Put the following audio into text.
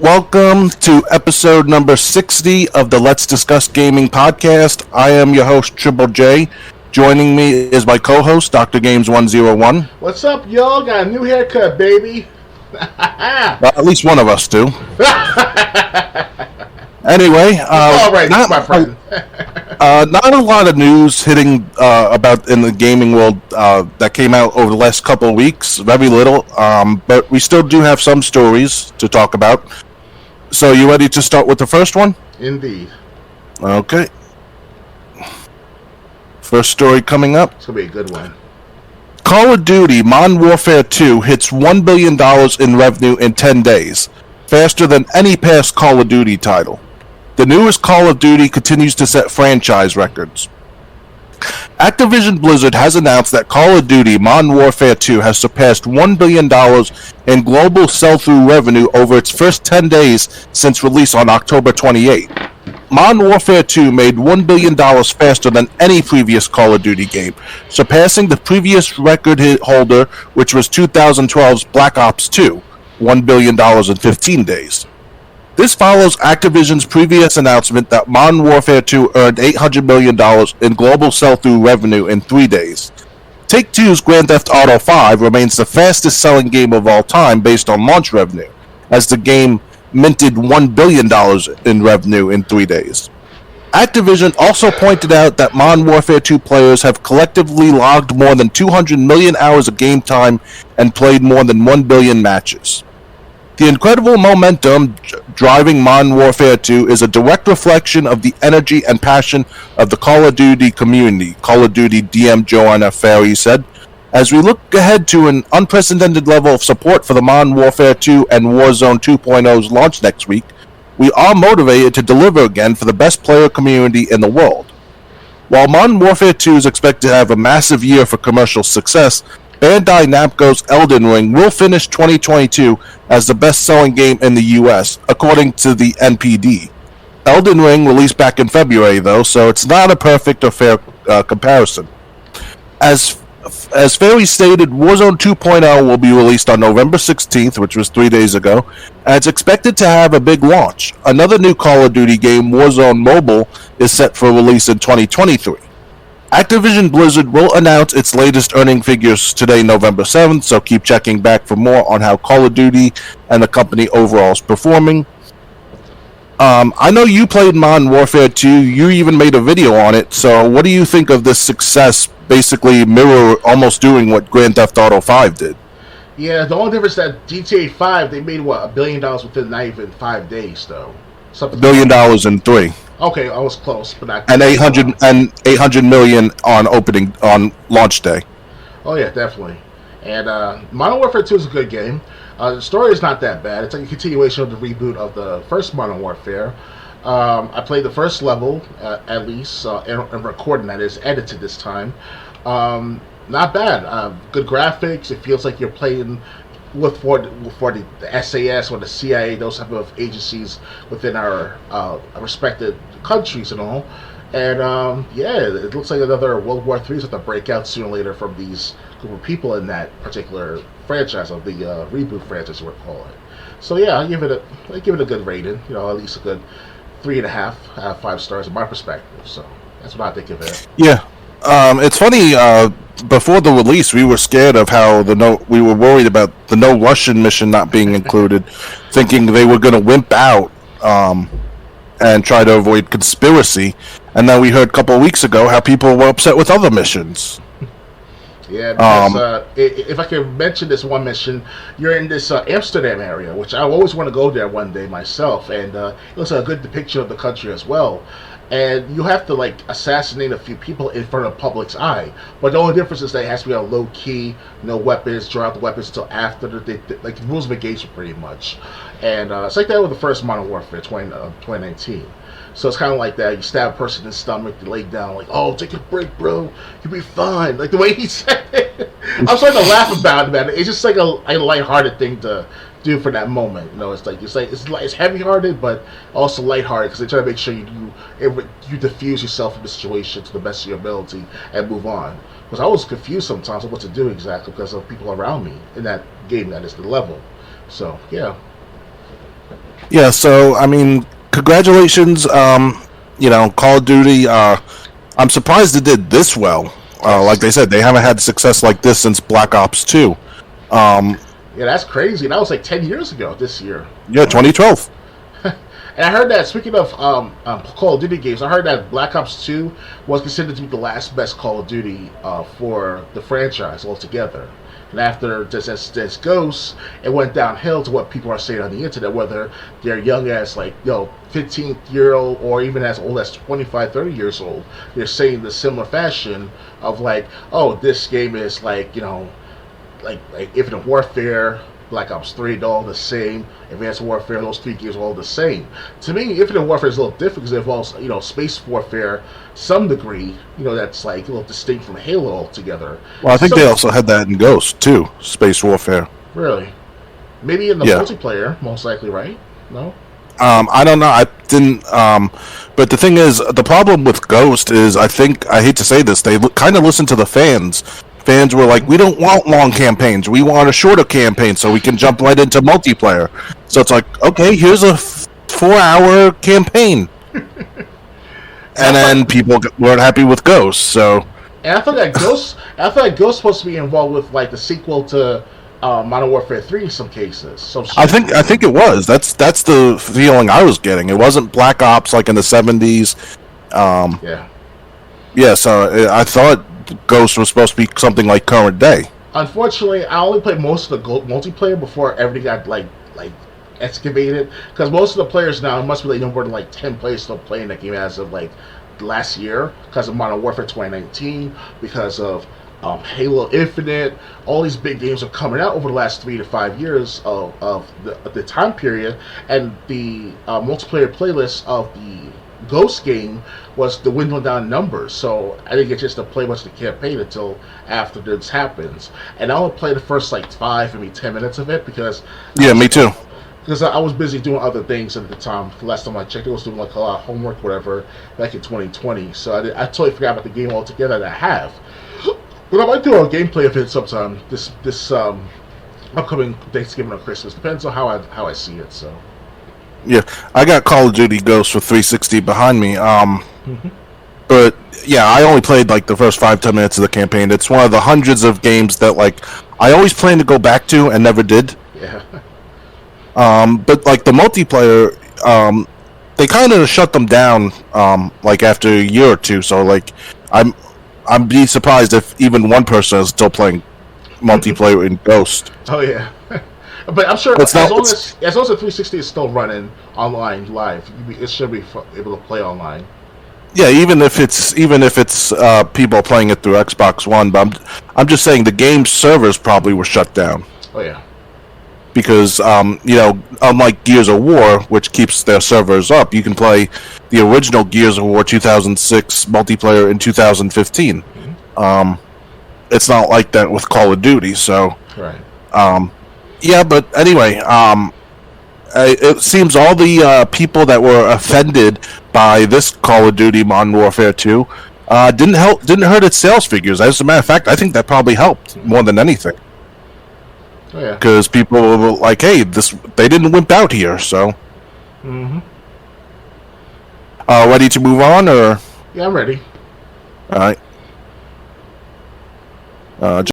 Welcome to episode number 60 of the Let's Discuss Gaming podcast. I am your host, Triple J. Joining me is my co-host, Dr. Games 101. What's up, y'all? Got a new haircut, baby. At least one of us do. Anyway, all right, my friend. Not a lot of news hitting about in the gaming world that came out over the last couple of weeks. Very little, but we still do have some stories to talk about. So, you ready to start with the first one? Indeed. Okay. First story coming up. It's gonna be a good one. Call of Duty Modern Warfare 2 hits $1 billion in revenue in 10 days, faster than any past Call of Duty title. The newest Call of Duty continues to set franchise records. Activision Blizzard has announced that Call of Duty Modern Warfare 2 has surpassed $1 billion in global sell-through revenue over its first 10 days since release on October 28. Modern Warfare 2 made $1 billion faster than any previous Call of Duty game, surpassing the previous record holder, which was 2012's Black Ops 2, $1 billion in 15 days. This follows Activision's previous announcement that Modern Warfare 2 earned $800 million in global sell-through revenue in 3 days. Take-Two's Grand Theft Auto 5 remains the fastest-selling game of all time based on launch revenue, as the game minted $1 billion in revenue in 3 days. Activision also pointed out that Modern Warfare 2 players have collectively logged more than 200 million hours of game time and played more than 1 billion matches. The incredible momentum driving Modern Warfare 2 is a direct reflection of the energy and passion of the Call of Duty community, Call of Duty DM Joanna Ferry said. As we look ahead to an unprecedented level of support for the Modern Warfare 2 and Warzone 2.0's launch next week, we are motivated to deliver again for the best player community in the world. While Modern Warfare 2 is expected to have a massive year for commercial success, Bandai Namco's Elden Ring will finish 2022 as the best-selling game in the US, according to the NPD. Elden Ring released back in February, though, so it's not a perfect or fair comparison. As Ferry stated, Warzone 2.0 will be released on November 16th, which was 3 days ago, and it's expected to have a big launch. Another new Call of Duty game, Warzone Mobile, is set for release in 2023. Activision Blizzard will announce its latest earning figures today, November 7th, so keep checking back for more on how Call of Duty and the company overall is performing. I know you played Modern Warfare 2, you even made a video on it, so what do you think of this success, basically almost doing what Grand Theft Auto 5 did? Yeah, the only difference is that GTA 5, they made, $1 billion within not even 5 days, though. $1 billion in 3. Okay, I was close, but not. And 800 million on launch day. Oh yeah, definitely. And Modern Warfare 2 is a good game. The story is not that bad. It's like a continuation of the reboot of the first Modern Warfare. I played the first level at least, and recording that is edited this time. Not bad. Good graphics. It feels like you're playing for the SAS or the CIA, those type of agencies within our respected countries and all. And yeah, it looks like another World War III is going to break out sooner or later from these group of people in that particular franchise, of the reboot franchise, we'll call it. So yeah, I give it a good rating. At least a good 3.5 out of 5 stars in my perspective. So that's what I think of it. Yeah, it's funny. Before the release, we were scared of how we were worried about the no Russian mission not being included, thinking they were going to wimp out and try to avoid conspiracy. And then we heard a couple of weeks ago how people were upset with other missions. Yeah, because if I can mention this one mission, you're in this Amsterdam area, which I always want to go there one day myself, and it looks like a good depiction of the country as well. And you have to assassinate a few people in front of public's eye. But the only difference is that it has to be on low key, no weapons, draw out the weapons until after the rules of engagement, pretty much. And it's like that with the first Modern Warfare 2019. So it's kind of like that. You stab a person in the stomach, they lay down, oh, take a break, bro. You'll be fine. Like the way he said it. I'm starting to laugh about it, man. It's just like a lighthearted thing to do for that moment. It's heavy-hearted, but also lighthearted, because they try to make sure you diffuse yourself from the situation to the best of your ability and move on. Because I was confused sometimes on what to do exactly because of people around me in that game. That is the level. So yeah. Yeah, so I mean, congratulations. Call of Duty. I'm surprised it did this well. Like Yes. they said, they haven't had success like this since Black Ops 2. Yeah, that's crazy. That was like 10 years ago this year. Yeah, 2012. And I heard that, speaking of Call of Duty games, I heard that Black Ops 2 was considered to be the last best Call of Duty for the franchise altogether. And after this Ghosts, it went downhill to what people are saying on the internet, whether they're young as, like, 15-year-old or even as old as 25, 30 years old. They're saying the similar fashion of, like, oh, this game is like Infinite Warfare, Black Ops 3, they're all the same. Advanced Warfare, those three games are all the same. To me, Infinite Warfare is a little different because it involves, space warfare, some degree, that's like a little distinct from Halo altogether. Well, I think they also had that in Ghost too, Space Warfare. Really? Maybe in the multiplayer, most likely, right? No? I don't know. I didn't. But the thing is, the problem with Ghost is, I hate to say this, they kind of listen to the fans. Fans were like, we don't want long campaigns. We want a shorter campaign so we can jump right into multiplayer. So it's like, okay, here's a 4-hour campaign. And then people weren't happy with Ghost, so... And I thought that Ghost was supposed to be involved with, like, the sequel to Modern Warfare 3 in some cases. I think it was. That's the feeling I was getting. It wasn't Black Ops like in the 70s. Yeah. Yeah, so I thought Ghost was supposed to be something like current day. Unfortunately, I only played most of the multiplayer before everything got like excavated. Because most of the players now, it must be like no more than like 10 players still playing that game as of like last year, because of Modern Warfare 2019, because of Halo Infinite. All these big games are coming out over the last 3 to 5 years of the time period, and the multiplayer playlist of the Ghost game was the dwindling down numbers, so I didn't get just to play much of the campaign until after this happens. And I only played the first like 5, maybe 10 minutes of it because me too. Because I was busy doing other things at the time. Last time I checked, I was doing like a lot of homework, whatever, back in 2020. So I totally forgot about the game altogether. That I have, but I might do a gameplay of it sometime this upcoming Thanksgiving or Christmas. Depends on how I see it. So. Yeah, I got Call of Duty Ghosts for 360 behind me. But yeah, I only played like the first 5-10 minutes of the campaign. It's one of the hundreds of games that like I always plan to go back to and never did. Yeah. But like the multiplayer, they kind of shut them down like after a year or two. So like I'm be surprised if even one person is still playing multiplayer in Ghost. Oh yeah. But I'm sure as long as the 360 is still running online live, it should be able to play online. Yeah, even if it's people playing it through Xbox One, but I'm just saying the game servers probably were shut down. Oh yeah. Because unlike Gears of War, which keeps their servers up, you can play the original Gears of War 2006 multiplayer in 2015. Mm-hmm. It's not like that with Call of Duty, so. Right. Yeah, but anyway, it seems all the people that were offended by this Call of Duty Modern Warfare 2 didn't hurt its sales figures. As a matter of fact, I think that probably helped more than anything. Oh, yeah. Because people were like, "Hey, they didn't wimp out here." So, mm-hmm. Ready to move on, or? Yeah, I'm ready. All right.